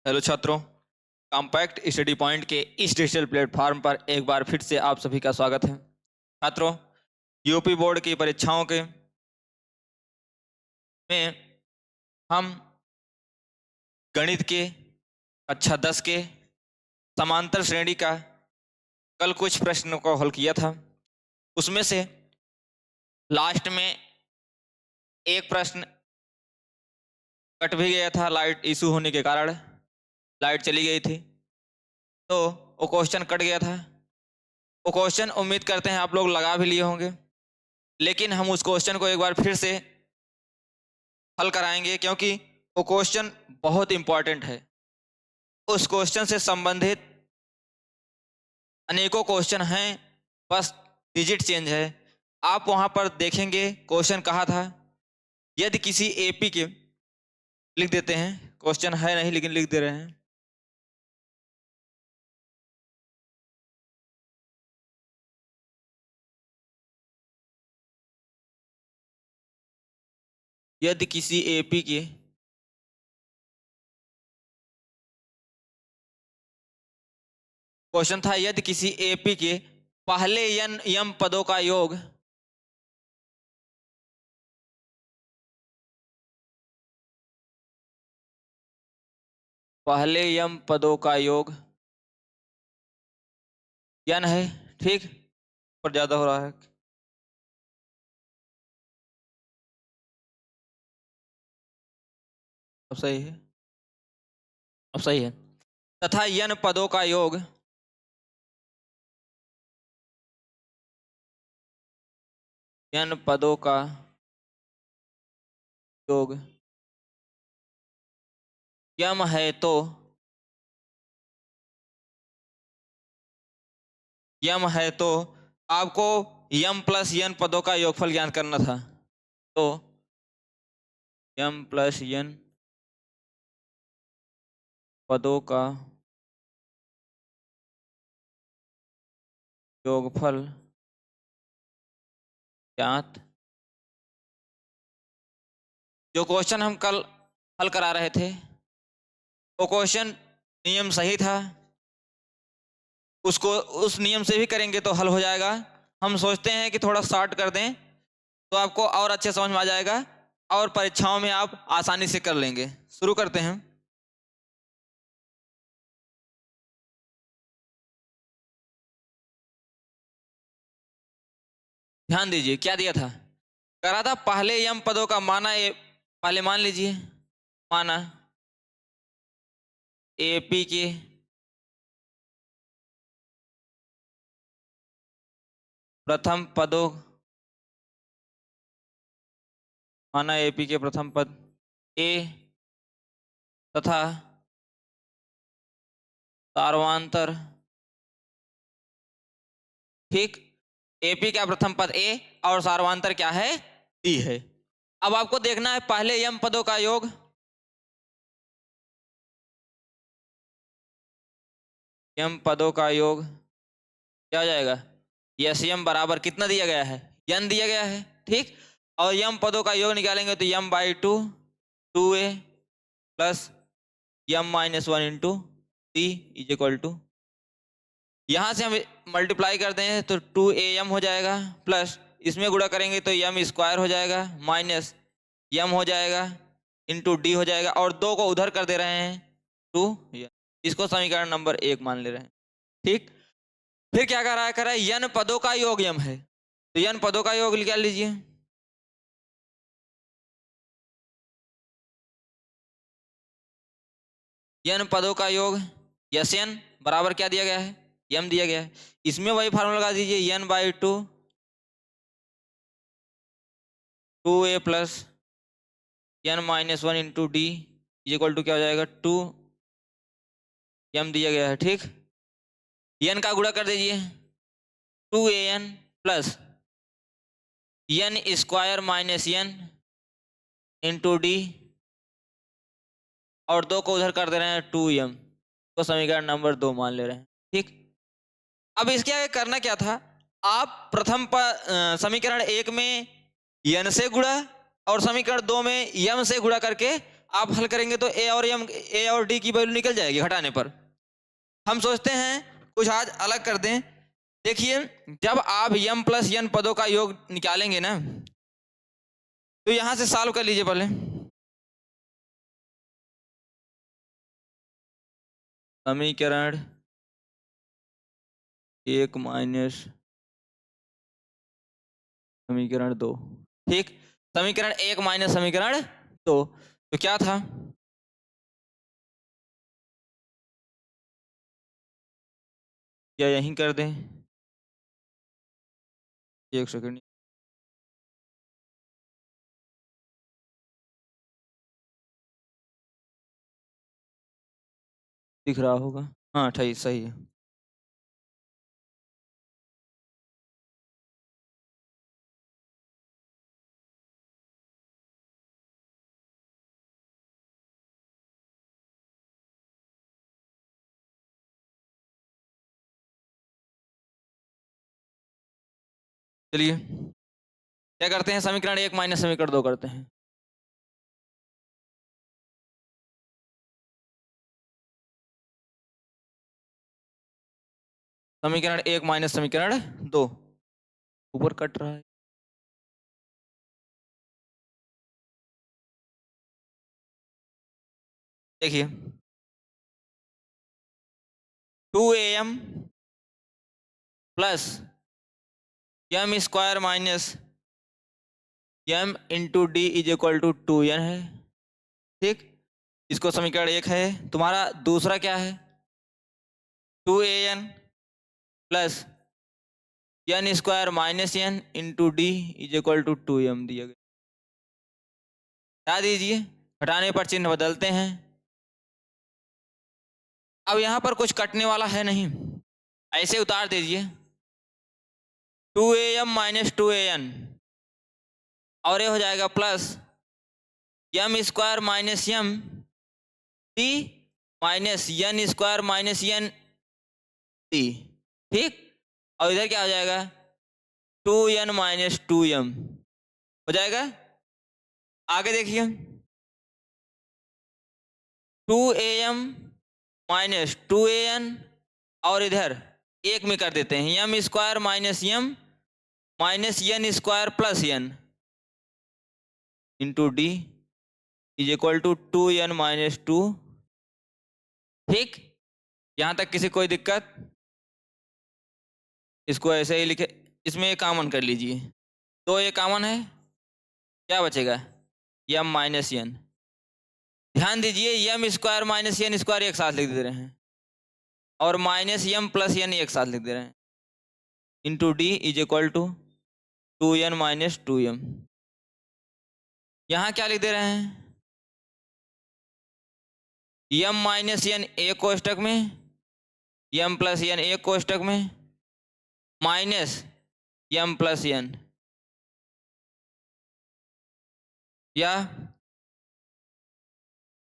Hello छात्रों, compact study point के इस डिजिटल प्लेटफॉर्म पर एक बार फिर से आप सभी का स्वागत है। छात्रों, यूपी बोर्ड की परीक्षाओं के में हम गणित के कक्षा 10 के समांतर श्रेणी का कल कुछ प्रश्नों को हल किया था। उसमें से लास्ट में एक प्रश्न कट भी गया था, लाइट इशू होने के कारण लाइट चली गई थी, तो वो क्वेश्चन कट गया था। वो क्वेश्चन उम्मीद करते हैं आप लोग लगा भी लिए होंगे, लेकिन हम उस क्वेश्चन को एक बार फिर से हल कराएंगे क्योंकि वो क्वेश्चन बहुत इंपॉर्टेंट है। उस क्वेश्चन से संबंधित अनेकों क्वेश्चन हैं, बस डिजिट चेंज है। आप वहां पर देखेंगे क्वेश्चन कहा था, यदि किसी एपी के, लिख देते हैं, क्वेश्चन है नहीं लेकिन लिख दे रहे हैं। यदि किसी एपी के क्वेश्चन था, यदि किसी एपी के पहले n यम पदों का योग पहले यम पदों का योग n है, ठीक, पर ज्यादा हो रहा है। अब सही है, अब सही है। तथा n पदों का योग n पदों का योग यम है तो यम है तो आपको यम प्लस n पदों का योगफल ज्ञात करना था। तो यम प्लस n पदों का योगफल ज्ञात। जो क्वेश्चन हम कल हल करा रहे थे वो क्वेश्चन नियम सही था, उसको उस नियम से भी करेंगे तो हल हो जाएगा। हम सोचते हैं कि थोड़ा शॉर्ट कर दें तो आपको और अच्छे समझ में आ जाएगा और परीक्षाओं में आप आसानी से कर लेंगे। शुरू करते हैं। ध्यान दीजिए क्या दिया था, करा था पहले यम पदों का माना पहले मान लीजिए, माना एपी के प्रथम पदों, माना एपी के प्रथम पद ए तथा सार्वांतर, ठीक, एपी का प्रथम पद ए और सार्वांतर क्या है, डी है। अब आपको देखना है पहले यम पदों का योग, यम पदों का योग क्या हो जाएगा, यस यम बराबर कितना दिया गया है, यन दिया गया है, ठीक। और यम पदों का योग निकालेंगे तो m by two, two a plus m minus one into d is equal to, यहां से हम मल्टीप्लाई करते हैं तो टू ए यम हो जाएगा, प्लस इसमें गुणा करेंगे तो यम स्क्वायर हो जाएगा, माइनस यम हो जाएगा इंटू डी हो जाएगा, और दो को उधर कर दे रहे हैं टू, इसको समीकरण नंबर 1 मान ले रहे हैं, ठीक। फिर क्या कर रहा है यन पदों का योग यम है, तो यन पदों का योग निकाल लीजिए। यन पदों का योग यस एन बराबर क्या दिया गया है, यम दिया गया है। इसमें वही फार्मूला लगा दीजिए, n by two, two a plus n minus one into d is equal to क्या हो जाएगा, टू यम दिया गया है, ठीक। यन का गुणा कर दीजिए, two a n plus n square minus n into d, और दो को उधर कर दे रहे हैं टू यम, तो समीकरण नंबर 2 मान ले रहे हैं, ठीक। अब इसके आगे करना क्या था, आप प्रथम समीकरण 1 में यन से गुणा और समीकरण 2 में यम से गुणा करके आप हल करेंगे तो ए और डी की वैल्यू निकल जाएगी घटाने पर। हम सोचते हैं कुछ आज अलग कर दें। देखिए, जब आप m प्लस n पदों का योग निकालेंगे ना, तो यहां से सॉल्व कर लीजिए पहले। समीकरण 1 माइनस समीकरण 2, ठीक। समीकरण 1 माइनस समीकरण 2, तो क्या था? या यहीं कर दें? एक सेकंड, दिख रहा होगा। हाँ, 28 सही है। चलिए क्या करते हैं, समीकरण 1 माइनस समीकरण 2 करते हैं। समीकरण 1 माइनस समीकरण 2, ऊपर कट रहा है। देखिए, 2am plus m square minus m into d is equal to 2n है, ठीक। इसको समीकरण 1 है। तुम्हारा दूसरा क्या है? 2an plus n square minus n into d is equal to 2m दिया गया। हटा दीजिए, घटाने पर चिन्ह बदलते हैं। अब यहां पर कुछ कटने वाला है नहीं, ऐसे उतार दीजिए। 2am माइनस 2an, और ये हो जाएगा plus m square minus m T minus n square minus n T, ठीक। और इधर क्या हो जाएगा? 2n माइनस 2m हो जाएगा। आगे देखिए, 2am माइनस 2an, और इधर एक में कर देते हैं m square minus m minus n square plus n into d is equal to 2n minus 2, ठीक। यहां तक किसी कोई दिक्कत? इसको ऐसे ही लिखे, इसमें ये कॉमन कर लीजिए, तो ये कॉमन है, क्या बचेगा? m minus n। ध्यान दीजिए, m square minus n square एक साथ लिख दे रहे हैं, और माइनस m प्लस n एक साथ लिख दे रहे हैं, into d is equal to 2n minus 2m। यहाँ क्या लिख दे रहे हैं? m माइनस n एक कोष्टक में, m प्लस n एक कोष्टक में, माइनस m प्लस n, या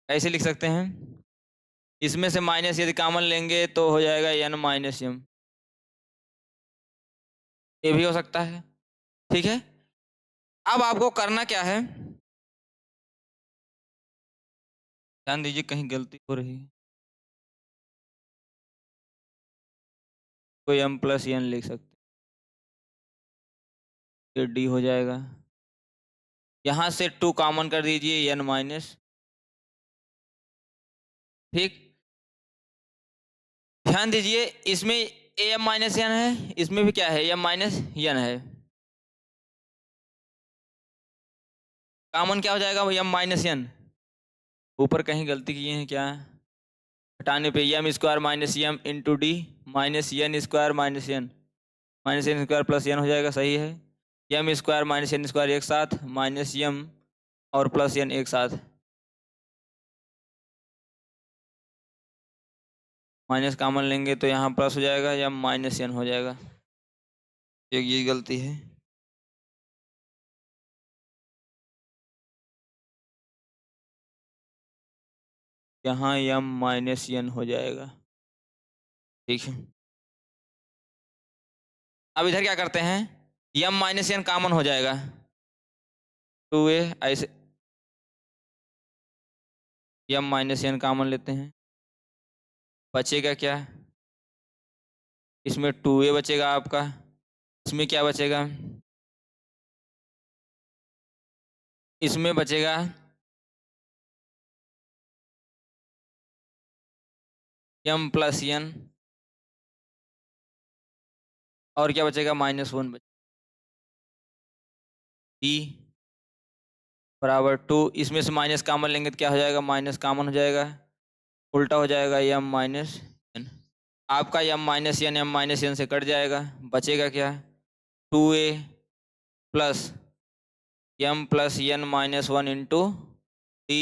ऐसे लिख सकते हैं, इसमें से माइनस यदि कॉमन लेंगे तो हो जाएगा n माइनस m, ये भी हो सकता है, ठीक है। अब आपको करना क्या है, ध्यान दीजिए कहीं गलती हो रही है। कोई m प्लस n लिख सकते, ये d हो जाएगा। यहां से 2 कॉमन कर दीजिए, n माइनस, ठीक। ध्यान दीजिए, इसमें am माइनस n है, इसमें भी क्या है? m माइनस n है। कॉमन क्या हो जाएगा? m minus n। ऊपर कहीं गलती किए हैं क्या? हटाने पे m square minus m into D minus n square minus n square plus n हो जाएगा, सही है। m square minus n square एक साथ, माइनस m और प्लस n एक साथ, माइनस कॉमन लेंगे तो यहाँ प्लस हो जाएगा, m माइनस n हो जाएगा। एक ये गलती है। यहाँ m माइनस n हो जाएगा, ठीक है। अब इधर क्या करते हैं, m माइनस n कॉमन हो जाएगा, 2a ऐसे, यम माइनस एन कॉमन लेते हैं, बचेगा क्या? इसमें 2a बचेगा आपका, इसमें क्या बचेगा? इसमें बचेगा यम प्लस एन, और क्या बचेगा? -1 बचेगा, डी बराबर 2। इसमें से माइनस कॉमन लेंगे तो क्या हो जाएगा? माइनस कॉमन हो जाएगा, उल्टा हो जाएगा यम माइनस एन। आपका यम माइनस एन से कट जाएगा, बचेगा क्या? 2a plus m plus n -1 into d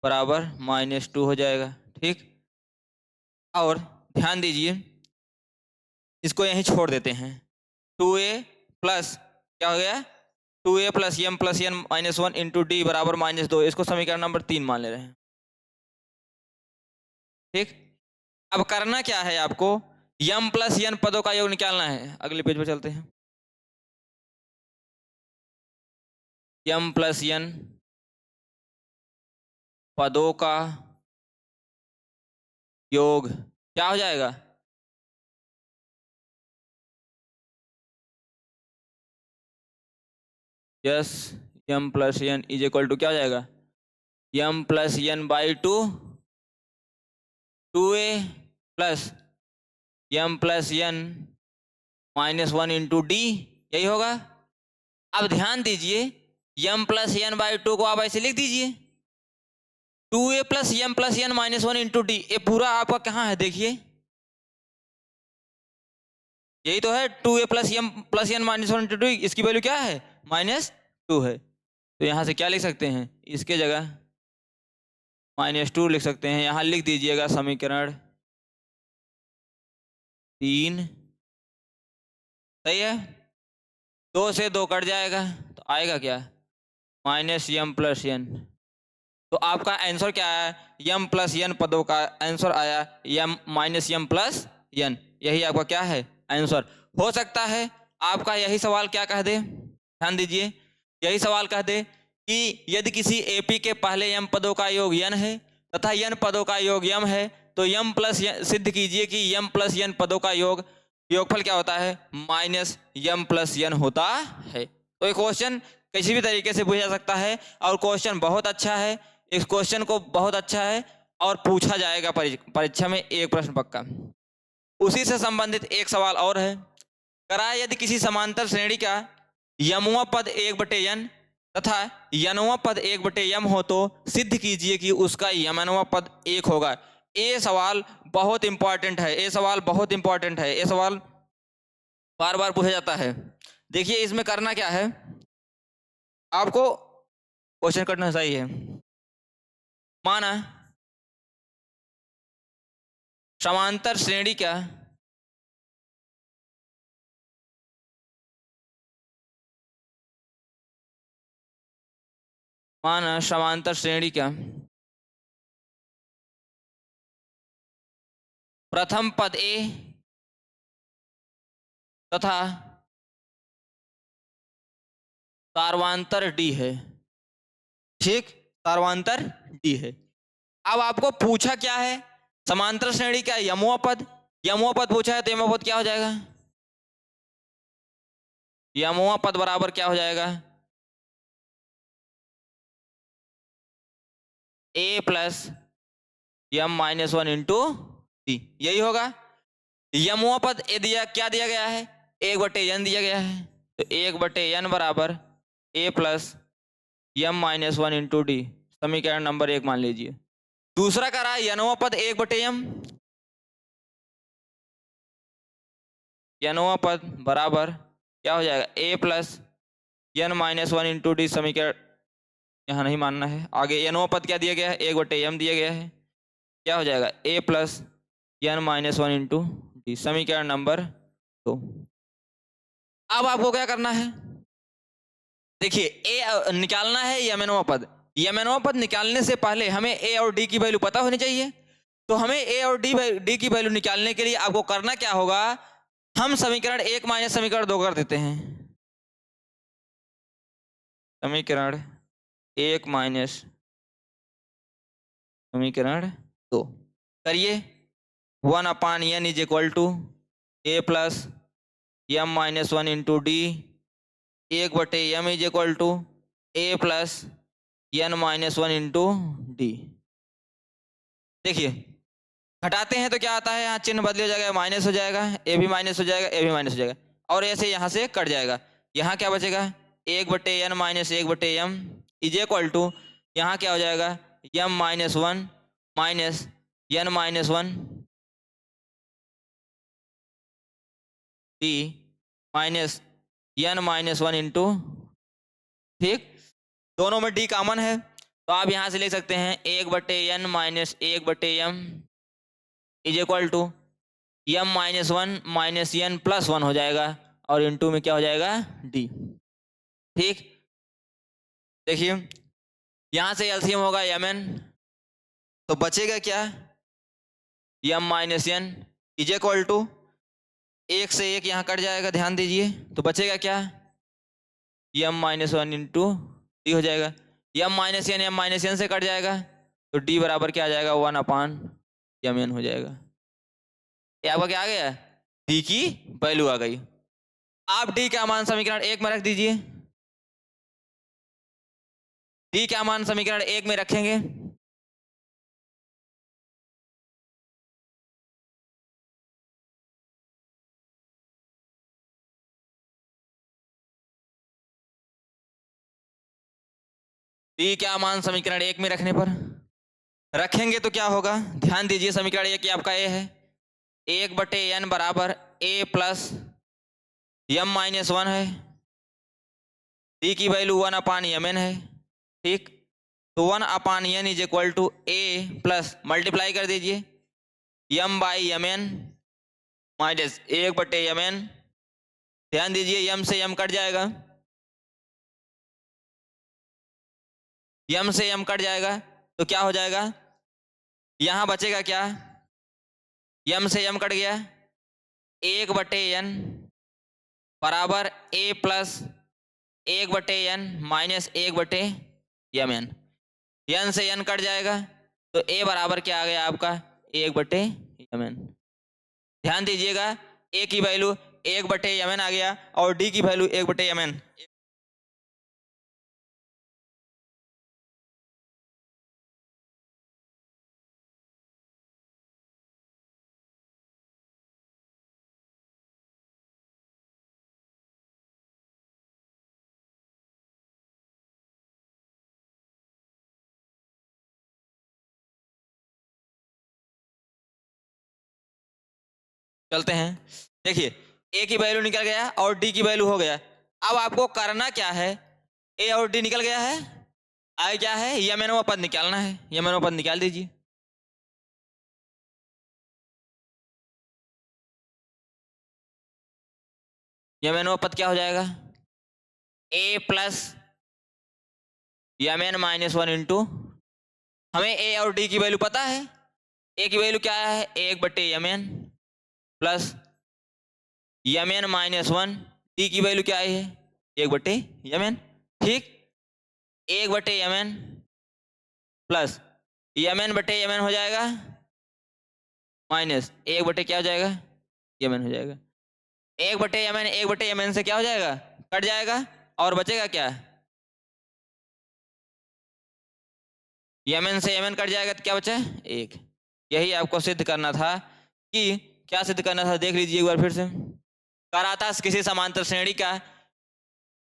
बराबर -2 हो जाएगा। ठीक, और ध्यान दीजिए, इसको यहीं छोड़ देते हैं। 2a प्लस क्या हो गया? 2a plus m plus n -1 into d बराबर -2, इसको समीकरण नंबर 3 मान ले रहे हैं। ठीक, अब करना क्या है आपको? यम प्लस एन पदों का योग निकालना है। अगले पेज पर चलते हैं। यम प्लस एन पदों का योग क्या हो जाएगा? Yes, m plus n is equal to क्या हो जाएगा? M plus n by 2, 2a plus m plus n -1 into d, यही होगा। अब ध्यान दीजिए, यम प्लस एन बाई 2 को आप ऐसे लिख दीजिए, 2a plus m plus n -1 into D. ये पूरा आपका कहाँ है? देखिए, यही तो है, 2a plus m plus n -1 into D. इसकी वैल्यू क्या है? -2 है। तो यहाँ से क्या लिख सकते हैं? इसके जगह -2 लिख सकते हैं। यहाँ लिख दीजिएगा समीकरण 3। सही है, 2 से 2 कट जाएगा तो आएगा क्या? -यम प्लस एन। तो आपका आंसर क्या है? यम प्लस एन पदों का आंसर आया यम -यम प्लस एन। यही आपका क्या है? आंसर। हो सकता है आपका यही सवाल क्या कह दे, ध्यान दीजिए, यही सवाल कह दे कि यदि किसी एपी के पहले यम पदों का योग n है तथा n पदों का योग m है, तो यम प्लस सिद्ध कीजिए कि यम प्लस n पदों का योगफल क्या होता है? -यम प्लस n होता है। तो ये क्वेश्चन किसी भी तरीके से पूछा जा सकता है, और क्वेश्चन बहुत अच्छा है। इस क्वेश्चन को बहुत अच्छा है और पूछा जाएगा परीक्षा में, एक प्रश्न पक्का। उसी से संबंधित एक सवाल और है। कराए यदि किसी समांतर श्रेणी का यमुआ पद 1/n तथा यनुआ पद 1/m हो, तो सिद्ध कीजिए कि उसका यमनुआ पद 1 होगा। ये सवाल बहुत इंपॉर्टेंट है, ये सवाल बहुत इंपॉर्टेंट है, ये सवाल बार बार पूछा जाता है। देखिए, इसमें करना क्या है, आपको क्वेश्चन करना सही है। माना समांतर श्रेणी का प्रथम पद a तथा सार्वांतर d है। ठीक, सार्वांतर d है। अब आपको पूछा क्या है? समांतर श्रेणी का यमुआ पद पूछा है, तो यमुआ पद क्या हो जाएगा? यमुआ पद बराबर क्या हो जाएगा? a plus m -1 into d, यही होगा। यमुआ पद क्या दिया गया है? 1/n दिया गया है, तो 1/n बराबर a plus m -1 into d, समीकरण नंबर 1 मान लीजिए। दूसरा कह रहा है यनुआ पद 1/m, यनुआ पद बराबर क्या हो जाएगा? a plus n -1 into d, समीकरण यहाँ नहीं मानना है। आगे यनुआ पद क्या दिया गया है? 1/m दिया गया है, क्या हो जाएगा? a plus n -1 into d, समीकरण नंबर 2। अब आपको क्या करना है? देखिए, a निकालना है यमनुआ पद। यमनुआ पद निकालने से पहले हमें a और d की वैल्यू पता होनी चाहिए। तो हमें a और d की वैल्यू निकालने के लिए आपको करना क्या होगा? हम समीकरण 1 माइनस समीकरण 2 कर देते हैं। समीकरण 1 माइनस समीकरण 2 करिए। 1/n is equal to a plus m minus 1 into d 1/m is equal to a plus n minus 1 into d. देखिए घटाते हैं तो क्या आता है, यहाँ चिन्ह बदल हो जाएगा, माइनस हो जाएगा, ए भी माइनस हो जाएगा, ए भी माइनस हो जाएगा, और ऐसे यहाँ से कट जाएगा। यहाँ क्या बचेगा, 1/n minus 1/m is equal to, यहाँ क्या हो जाएगा, m minus 1 minus n minus 1 D minus n minus 1 into, ठीक, दोनों में d कॉमन है तो आप यहाँ से लिख सकते हैं 1/n minus 1/m is equal to m minus 1 minus n plus 1 हो जाएगा, और इंटू में क्या हो जाएगा, d। ठीक, देखिए यहाँ से एलसीएम होगा mn, तो बचेगा क्या, m minus n is equal to, एक से एक यहाँ कट जाएगा, ध्यान दीजिए, तो बचेगा क्या, m माइनस 1 इंटू डी हो जाएगा, m माइनस n से कट जाएगा, तो d बराबर क्या आ जाएगा, 1/mn हो जाएगा। ये आपका क्या आ गया, d की वैल्यू आ गई। आप d का मान समीकरण 1 में रख दीजिए, d का मान समीकरण 1 में रखेंगे, d का मान समीकरण 1 में रखने पर रखेंगे तो क्या होगा, ध्यान दीजिए, समीकरण 1 आपका a है, 1/n बराबर a प्लस m माइनस 1 है, d की वैल्यू 1/mn है, ठीक, तो 1/n is equal to a plus multiply कर दीजिए m/mn माइनस 1/mn, ध्यान दीजिए m से m कट जाएगा, m से m कट जाएगा तो क्या हो जाएगा, यहाँ बचेगा क्या, m से m कट गया, 1/n बराबर a plus 1/n minus 1/mn, n से n कट जाएगा तो a बराबर क्या आ गया आपका, 1/mn। ध्यान दीजिएगा a की वैल्यू 1/mn आ गया और d की वैल्यू 1/mn। चलते हैं, देखिए a की वैल्यू निकल गया और d की वैल्यू हो गया। अब आपको करना क्या है, a और d निकल गया है, आगे क्या है, यमनवा पद निकालना है, यमनवा पद निकाल दीजिए। यमनवा पद क्या हो जाएगा, a plus mn minus 1 into, हमें a और d की वैल्यू पता है, a की वैल्यू क्या है, 1/mn plus mn minus 1, d की वैल्यू क्या है, 1/mn, ठीक, 1/mn प्लस mn/mn हो जाएगा माइनस 1 क्या हो जाएगा, mn हो जाएगा, 1/mn से क्या हो जाएगा, कट जाएगा, और बचेगा क्या, mn से mn कट जाएगा तो क्या बचा, 1। यही आपको सिद्ध करना था, कि क्या सिद्ध करना था, देख लीजिए एक बार फिर से। कराता किसी समांतर श्रेणी का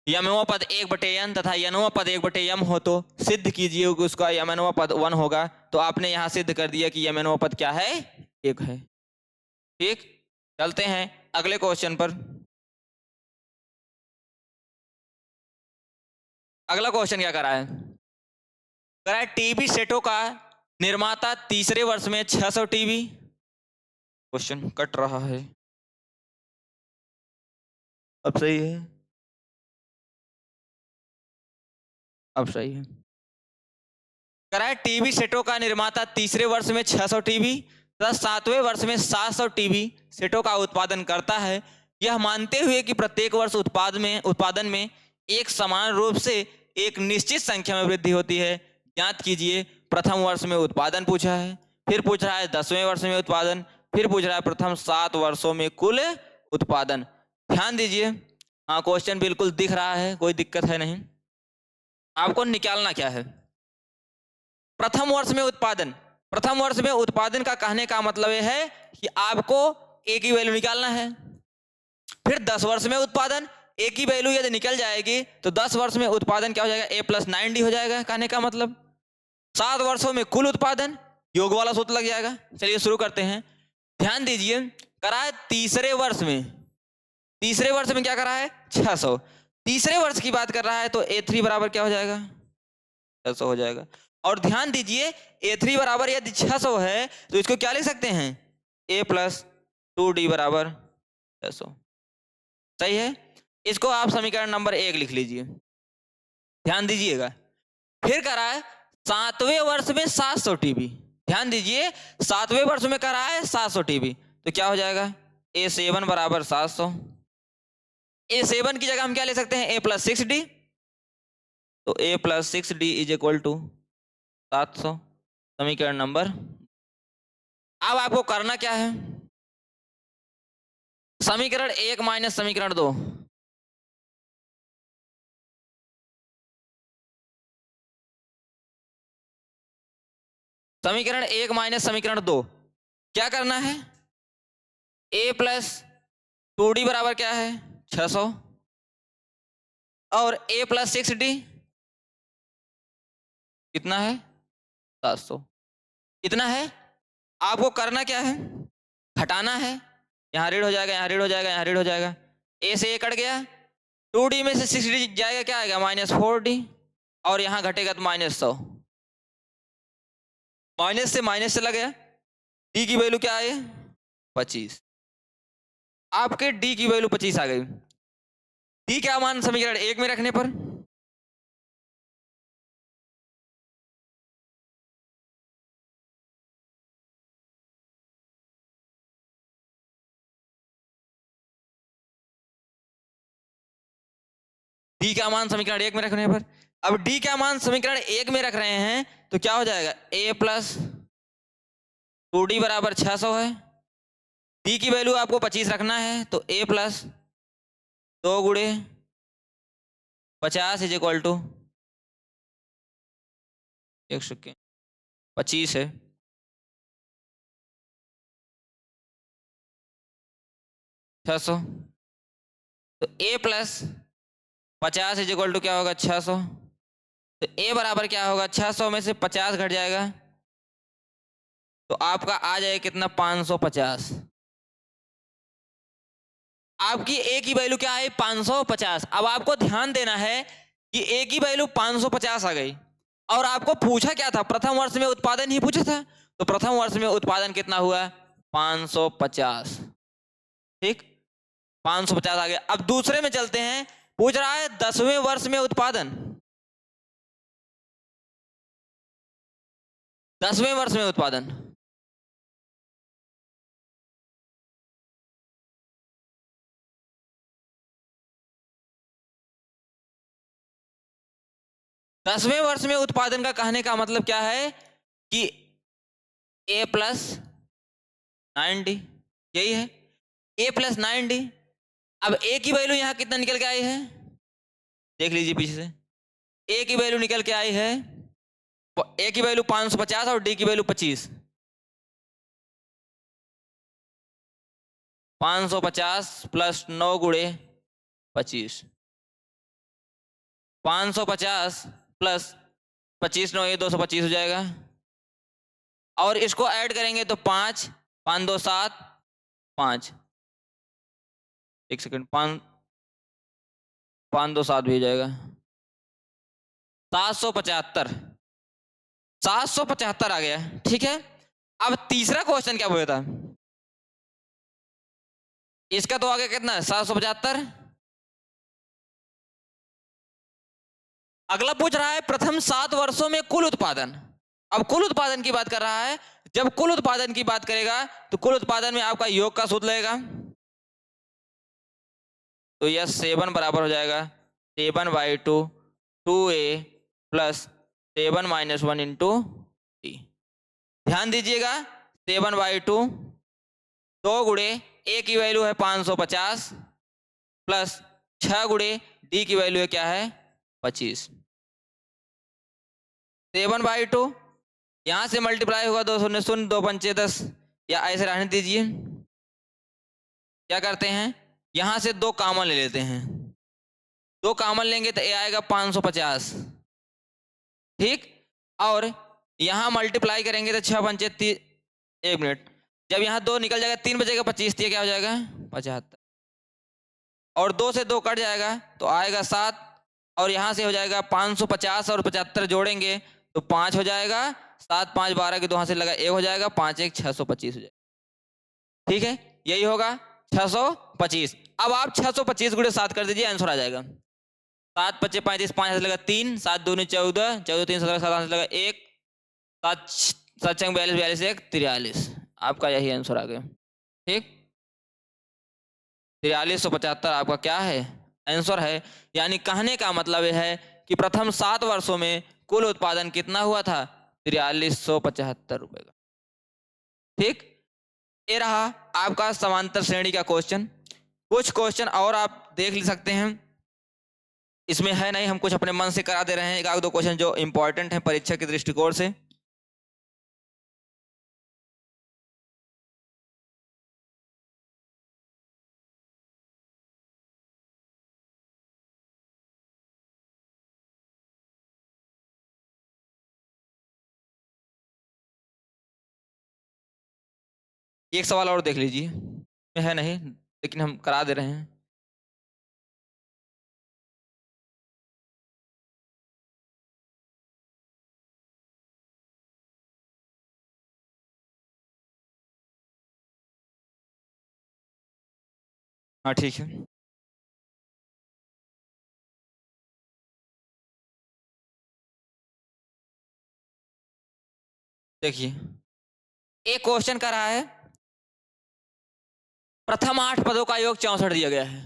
यमवा पद 1/n तथा यनवा पद 1/m हो तो सिद्ध कीजिए कि उसका यमनवा पद 1 होगा, तो आपने यहाँ सिद्ध कर दिया कि यमनवा पद क्या है, 1 है। ठीक, चलते हैं अगले क्वेश्चन पर। अगला क्वेश्चन क्या करा है, टीवी सेटों का निर्माता तीसरे वर्ष में 600 टीवी, क्वेश्चन कट रहा है, अब सही है, अब सही है, कराए टीवी सेटों का निर्माता तीसरे वर्ष में 600 टीवी तथा 7वें वर्ष में 700 टीवी सेटों का उत्पादन करता है, यह मानते हुए कि प्रत्येक वर्ष उत्पादन में एक समान रूप से एक निश्चित संख्या में वृद्धि होती है, ज्ञात कीजिए प्रथम वर्ष में उत्पादन पूछा है, फिर पूछ रहा है 10वें वर्ष में उत्पादन, फिर पूछ रहा है प्रथम 7 वर्षों में कुल उत्पादन। ध्यान दीजिए, हाँ क्वेश्चन बिल्कुल दिख रहा है, कोई दिक्कत है नहीं। आपको निकालना क्या है, प्रथम वर्ष में उत्पादन। प्रथम वर्ष में उत्पादन का कहने का मतलब यह है कि आपको ए की वैल्यू निकालना है। फिर 10 वर्ष में उत्पादन, ए की वैल्यू यदि निकल जाएगी तो 10 वर्ष में उत्पादन क्या हो जाएगा, ए प्लस 9D हो जाएगा। कहने का मतलब 7 वर्षों में कुल उत्पादन, योग वाला सूत्र लग जाएगा। चलिए शुरू करते हैं। ध्यान दीजिए, करा है तीसरे वर्ष में, तीसरे वर्ष में क्या करा है 600। तीसरे वर्ष की बात कर रहा है तो A3 बराबर क्या हो जाएगा 600 हो जाएगा। और ध्यान दीजिए A3 बराबर यदि 600 है तो इसको क्या लिख सकते हैं, A प्लस 2D बराबर 600। सही है, इसको आप समीकरण नंबर 1 लिख लीजिए। ध्यान दीजिएगा, फिर करा है 7वें वर्ष में 700 TB। ध्यान दीजिए 7वें वर्ष में करा है 700 TB, तो क्या हो जाएगा A7 बराबर 700। A7 की जगह हम क्या ले सकते हैं, A प्लस 6D, तो A plus 6D is equal to 700, समीकरण नंबर। अब आपको करना क्या है, समीकरण 1 माइनस समीकरण 2, समीकरण 1 माइनस समीकरण 2 क्या करना है, A प्लस 2D बराबर क्या है 600 और A प्लस 6D कितना है 700। इतना है। आपको करना क्या है, घटाना है, यहाँ ऋण हो जाएगा, यहाँ ऋण हो जाएगा, यहाँ ऋण हो जाएगा, A से A कट गया, 2D में से 6D जाएगा, क्या आएगा -4D, और यहाँ घटेगा तो -100, माइनस से माइनस चला गया, D की वैल्यू क्या है 25। आपके D की वैल्यू 25 आ गई। D क्या मान समीकरण 1 में रखने पर, D का मान समीकरण 1 में रखने पर, अब D का मान समीकरण 1 में रख रहे हैं तो क्या हो जाएगा, A प्लस 2D बराबर 600 है, D की वैल्यू आपको 25 रखना है, तो A प्लस 2 गुणे 50 इज इक्वल टू 25 है, छह सौ, तो A plus 50 is equal to क्या होगा 600, तो A बराबर क्या होगा 600 में से 50 घट जाएगा तो आपका आ जाएगा कितना 550। आपकी A की वैल्यू क्या है 550। अब आपको ध्यान देना है कि A की वैल्यू 550 आ गई और आपको पूछा क्या था, प्रथम वर्ष में उत्पादन ही पूछा था, तो प्रथम वर्ष में उत्पादन कितना हुआ 550। ठीक, 550 आ गया। अब दूसरे में चलते हैं, पूछ रहा है 10वें वर्ष में उत्पादन, 10वें वर्ष में उत्पादन, दसवें वर्ष में उत्पादन का कहने का मतलब क्या है कि A प्लस 9D, यही है A प्लस 9D। अब A की वैल्यू यहां कितना निकल के आई है, देख लीजिए पीछे से, A की वैल्यू निकल के आई है, A की वैल्यू 550 और D की वैल्यू 25, 550 प्लस 9 गुणे 25, 550 प्लस 25 9 ये 225 हो जाएगा, और इसको ऐड करेंगे तो 5 5 2 7 5, एक सेकंड, 5 5 2 7 भी हो जाएगा 775, 775 आ गया। ठीक है, अब तीसरा क्वेश्चन क्या बोला था, इसका तो आगे कितना है 775। अगला पूछ रहा है प्रथम 7 वर्षों में कुल उत्पादन। अब कुल उत्पादन की बात कर रहा है, जब कुल उत्पादन की बात करेगा तो कुल उत्पादन में आपका योग का सूत्र लगेगा, तो यह 7 बराबर हो जाएगा 7/2 2A प्लस 7 - 1 इंटू ध्यान दीजिएगा 7/2 2 गुणे ए की वैल्यू है 550 प्लस 6 गुणे डी की वैल्यू है क्या है 25। 7/2 यहां से मल्टीप्लाई होगा 2 0 2 पंचे 10 या ऐसे रहने दीजिए। क्या करते हैं यहां से 2 कॉमन ले लेते हैं, 2 कॉमन लेंगे तो ए आएगा 550 ठीक। और यहां मल्टीप्लाई करेंगे तो 6 पंचे 1 मिनट, जब यहाँ 2 निकल जाएगा 3 बचेगा 25 क्या हो जाएगा 75 और 2 से 2 कट जाएगा तो आएगा 7 और यहाँ से हो जाएगा 550 और 75 जोड़ेंगे तो 5 हो जाएगा, 7 5 12 के 2 हाथ से लगा 1 हो जाएगा, 5 1 625 हो जाएगा। ठीक है यही होगा 625। अब आप 625 गुणे 7 कर दीजिए आंसर आ जाएगा। 7 5 35 5 हाथ से लगा 3 7 2 14 14 3 17 7 हाथ से लगा 1 7 7 6 42 42 1 43 आपका यही आंसर आ गया ठीक। 4375 आपका क्या है आंसर है। यानी कहने का मतलब यह है कि प्रथम 7 वर्षों में कुल उत्पादन कितना हुआ था 4375 रुपए का ठीक। ये रहा आपका समांतर श्रेणी का क्वेश्चन। कुछ क्वेश्चन और आप देख सकते हैं, इसमें है नहीं, हम कुछ अपने मन से करा दे रहे हैं, एक आध दो क्वेश्चन जो इंपॉर्टेंट है परीक्षा के दृष्टिकोण से। एक सवाल और देख लीजिए, है नहीं लेकिन हम करा दे रहे हैं। हाँ ठीक है देखिए एक क्वेश्चन कर रहा है प्रथम 8 पदों का योग 64 दिया गया है।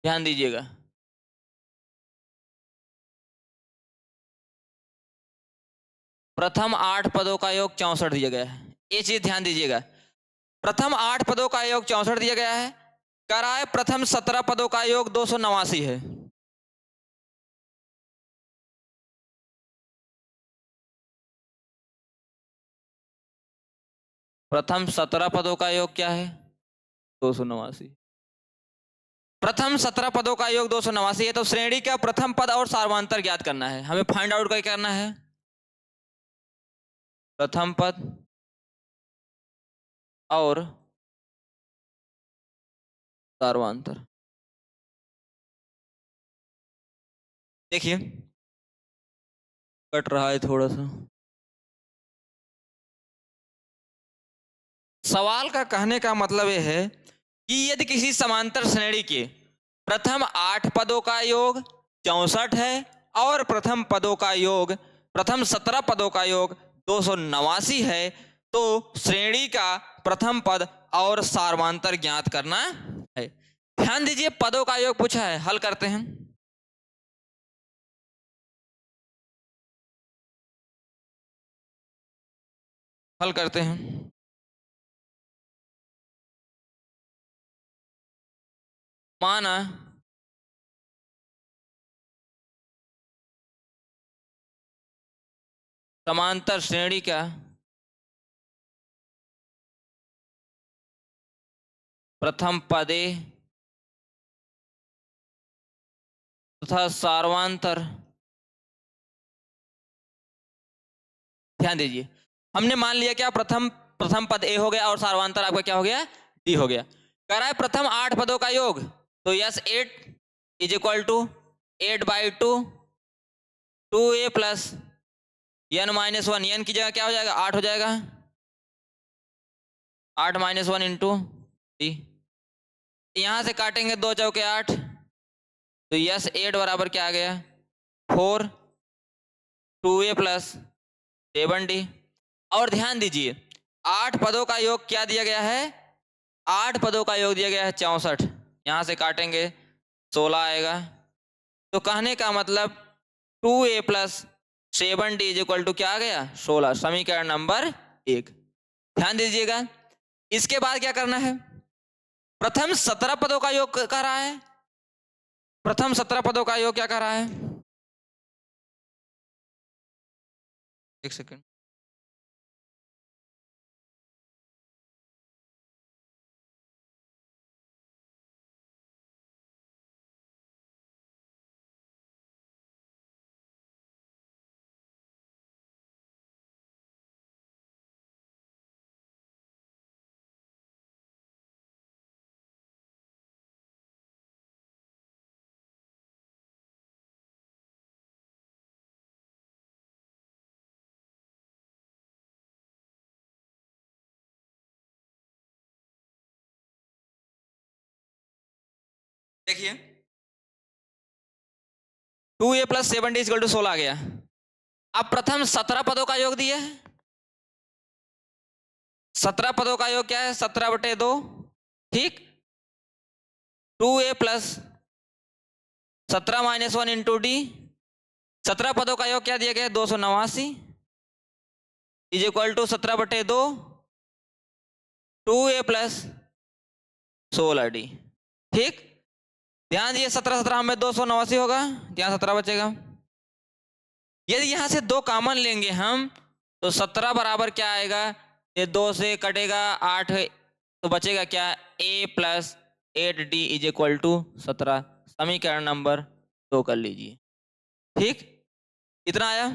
ध्यान दीजिएगा प्रथम 8 पदों का योग 64 दिया गया है, ये चीज ध्यान दीजिएगा। प्रथम 8 पदों का योग 64 दिया गया है, कह रहा है प्रथम 17 पदों का योग 289 है। प्रथम 17 पदों का योग क्या है 289। प्रथम 17 पदों का योग 289 है, तो श्रेणी का प्रथम पद और सार्वंतर ज्ञात करना है, हमें फाइंड आउट क्या करना है प्रथम पद और सार्वंतर। देखिए कट रहा है थोड़ा सा। सवाल का कहने का मतलब यह है कि यदि किसी समांतर श्रेणी के प्रथम 8 पदों का योग 64 है और प्रथम पदों का योग प्रथम 17 पदों का योग 289 है, तो श्रेणी का प्रथम पद और सार्वंतर ज्ञात करना है। ध्यान दीजिए पदों का योग पूछा है, हल करते हैं। हल करते हैं। माना समांतर श्रेणी का प्रथम पदे तथा सार्वंतर। ध्यान दीजिए हमने मान लिया क्या प्रथम पद ए हो गया और सार्वंतर आपका क्या हो गया डी हो गया। कह रहा है प्रथम 8 पदों का योग, तो S 8 is equal to 8/2 2a plus n-1, n की जगह क्या हो जाएगा 8 हो जाएगा, 8 - 1 इंटू डी। यहां से काटेंगे 2 चौके 8, तो यस 8 बराबर क्या आ गया 4 2a प्लस 7d। और ध्यान दीजिए 8 पदों का योग क्या दिया गया है 8 पदों का योग दिया गया है 64, यहां से काटेंगे 16 आएगा। तो कहने का मतलब 2a plus 7d is equal to क्या आ गया 16, समीकरण नंबर 1। ध्यान दीजिएगा, इसके बाद क्या करना है, प्रथम 17 पदों का योग कर रहा है, प्रथम 17 पदों का योग क्या कर रहा है, एक सेकंड, देखिए 2a plus 7d equal to 16 आ गया। अब प्रथम 17 पदों का योग दिया है, 17 पदों का योग क्या है 17/2, ठीक। 2a plus 17 minus 1 into D, 17 पदों का योग क्या दिया गया 289 is equal to 17/2 2a plus 16d, ठीक। ध्यान दिए 17 17 में 289 होगा, यहाँ 17 बचेगा। यदि यहां से 2 कॉमन लेंगे हम तो 17 बराबर क्या आएगा, ये 2 से कटेगा 8, तो बचेगा क्या a plus 8d is equal to 17, समीकरण नंबर 2 कर लीजिए, ठीक। इतना आया।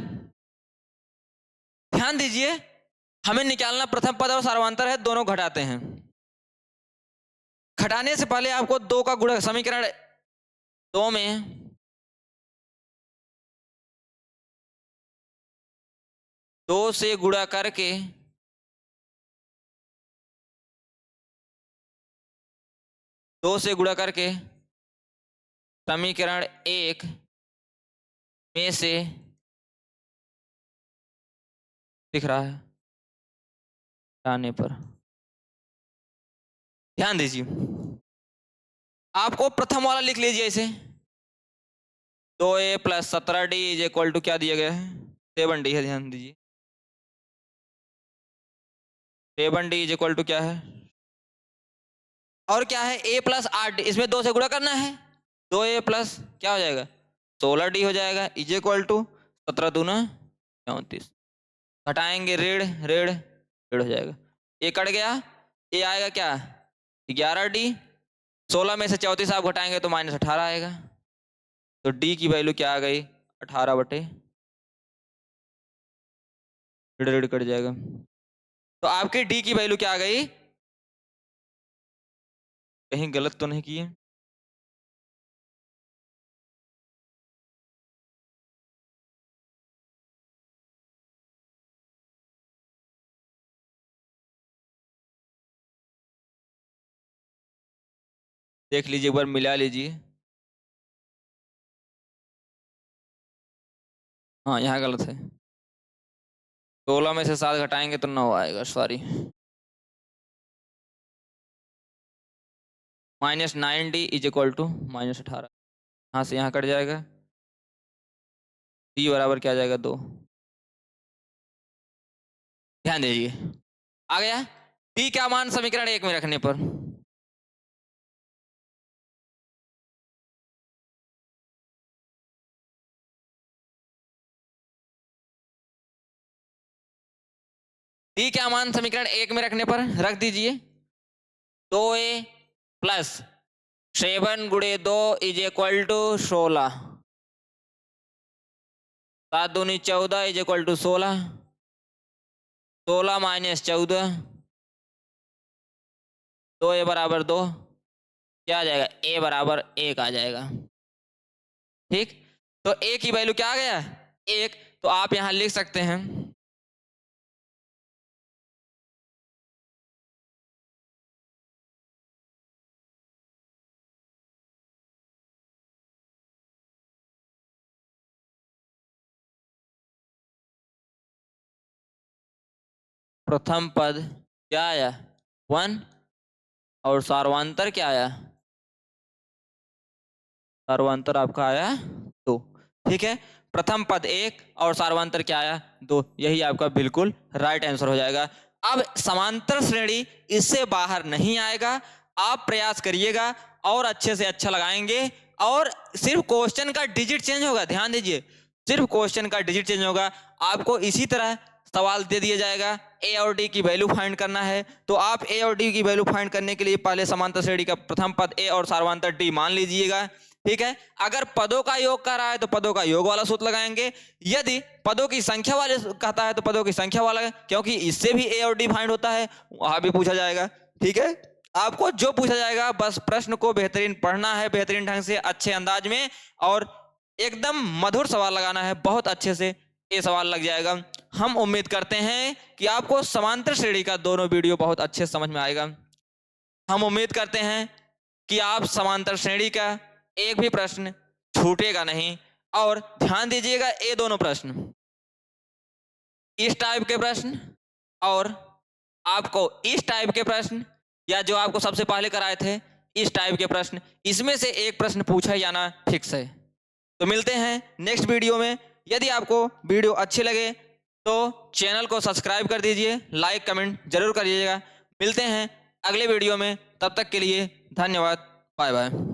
ध्यान दीजिए, हमें निकालना प्रथम पद और सार्वंतर है, दोनों घटाते हैं। घटाने से पहले आपको 2 का गुणा, समीकरण 2 में 2 से गुणा करके 2 से गुणा करके समीकरण 1 में से दिख रहा है आने पर, ध्यान दीजिए, आपको प्रथम वाला लिख लीजिए इसे, 2a plus 17d is equal to क्या दिया गया है 7d है। ध्यान दीजिए 7d इज इक्वल टू क्या है, और क्या है a प्लस 8d, इसमें 2 से गुणा करना है, 2a प्लस क्या हो जाएगा 16d हो जाएगा इज इक्वल टू 17 दूना 34, घटाएंगे ऋण ऋण ऋण हो जाएगा, ये कट गया, ये आएगा क्या 11d, 16 में से 34 आप घटाएंगे तो -18 आएगा, तो d की वैल्यू क्या आ गई 18/, ऋण ऋण कट जाएगा, तो आपके d की वैल्यू क्या आ गई, कहीं गलत तो नहीं किए, देख लीजिए एक बार मिला लीजिए, हाँ यहाँ गलत है, 16 में से 7 घटाएंगे तो 9 आएगा, sorry, -9d is equal to -18, यहाँ से यहाँ कट जाएगा, d बराबर क्या आ जाएगा 2। ध्यान दीजिए आ गया, d क्या मान समीकरण 1 में रखने पर, d क्या मान समीकरण 1 में रखने पर रख दीजिए, 2a प्लस 7 गुणे 2 इज इक्वल टू 16, 7 दूनी 14 is equal to 16, 16 minus 14, 2a बराबर 2, क्या आ जाएगा a बराबर 1 आ जाएगा, ठीक। तो a की वैल्यू क्या आ गया 1, तो आप यहां लिख सकते हैं प्रथम पद क्या आया 1 और सार्वंतर क्या आया, सार्वंतर आपका आया 2, ठीक है। प्रथम पद 1 और सार्वंतर क्या आया 2। यही आपका बिल्कुल राइट आंसर हो जाएगा। अब समांतर श्रेणी इससे बाहर नहीं आएगा, आप प्रयास करिएगा और अच्छे से अच्छा लगाएंगे, और सिर्फ क्वेश्चन का डिजिट चेंज होगा, ध्यान दीजिए, सिर्फ क्वेश्चन का डिजिट चेंज होगा। आपको इसी तरह सवाल दे दिया जाएगा, ए और डी की वैल्यू फाइंड करना है, तो आप ए और डी की वैल्यू फाइंड करने के लिए पहले समांतर श्रेणी का प्रथम पद ए और सार्वंतर डी मान लीजिएगा, ठीक है। अगर पदों का योग कर रहा है तो पदों का योग वाला सूत्र लगाएंगे, यदि पदों की संख्या वाले कहता है तो पदों की संख्या वाला, क्योंकि इससे भी ए और डी फाइंड होता है, वहां भी पूछा जाएगा, ठीक है। आपको जो पूछा जाएगा बस प्रश्न को बेहतरीन पढ़ना है, बेहतरीन ढंग से अच्छे अंदाज में, और एकदम मधुर सवाल लगाना है, बहुत अच्छे से ये सवाल लग जाएगा। हम उम्मीद करते हैं कि आपको समांतर श्रेणी का दोनों वीडियो बहुत अच्छे समझ में आएगा। हम उम्मीद करते हैं कि आप समांतर श्रेणी का एक भी प्रश्न छूटेगा नहीं, और ध्यान दीजिएगा ये दोनों प्रश्न, इस टाइप के प्रश्न और आपको इस टाइप के प्रश्न, या जो आपको सबसे पहले कराए थे इस टाइप के प्रश्न, इसमें से एक प्रश्न पूछा जाना फिक्स है। तो मिलते हैं नेक्स्ट वीडियो में। यदि आपको वीडियो अच्छे लगे तो चैनल को सब्सक्राइब कर दीजिए, लाइक कमेंट जरूर करिएगा। मिलते हैं अगले वीडियो में, तब तक के लिए धन्यवाद, बाय बाय।